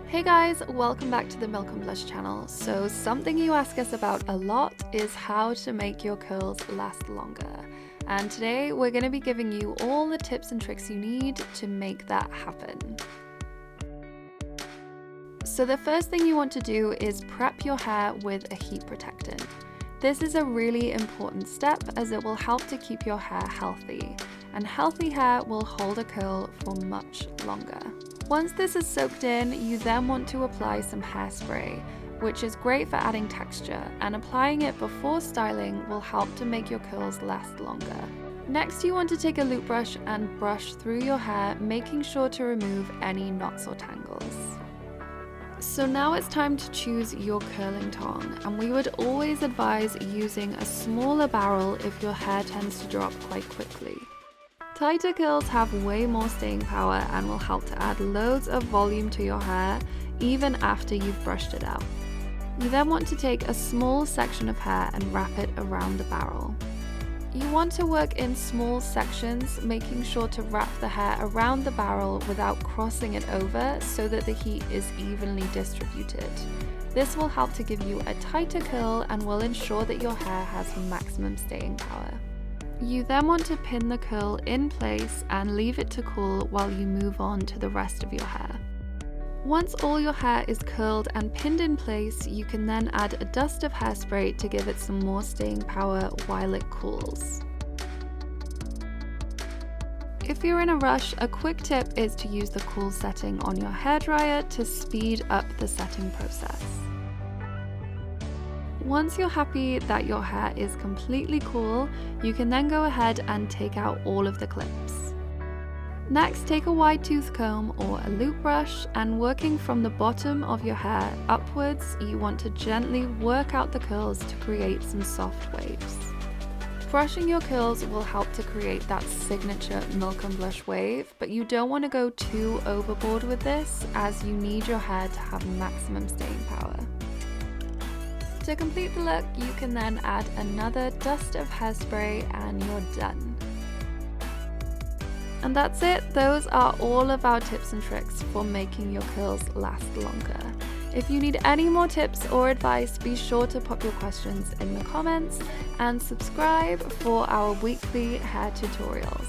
Hey guys, welcome back to the Milk+Blush channel. So something you ask us about a lot is how to make your curls last longer. And today we're going to be giving you all the tips and tricks you need to make that happen. So the first thing you want to do is prep your hair with a heat protectant. This is a really important step as it will help to keep your hair healthy, and healthy hair will hold a curl for much longer. Once this is soaked in, you then want to apply some hairspray, which is great for adding texture, and applying it before styling will help to make your curls last longer. Next, you want to take a loop brush and brush through your hair, making sure to remove any knots or tangles. So now it's time to choose your curling tong, and we would always advise using a smaller barrel if your hair tends to drop quite quickly. Tighter curls have way more staying power and will help to add loads of volume to your hair even after you've brushed it out. You then want to take a small section of hair and wrap it around the barrel. You want to work in small sections, making sure to wrap the hair around the barrel without crossing it over so that the heat is evenly distributed. This will help to give you a tighter curl and will ensure that your hair has maximum staying power. You then want to pin the curl in place and leave it to cool while you move on to the rest of your hair. Once all your hair is curled and pinned in place, you can then add a dust of hairspray to give it some more staying power while it cools. If you're in a rush, a quick tip is to use the cool setting on your hairdryer to speed up the setting process. Once you're happy that your hair is completely cool, you can then go ahead and take out all of the clips. Next, take a wide tooth comb or a loop brush, and working from the bottom of your hair upwards, you want to gently work out the curls to create some soft waves. Brushing your curls will help to create that signature Milk+Blush wave, but you don't want to go too overboard with this as you need your hair to have maximum staying power. To complete the look, you can then add another dust of hairspray and you're done. And that's it. Those are all of our tips and tricks for making your curls last longer. If you need any more tips or advice, be sure to pop your questions in the comments and subscribe for our weekly hair tutorials.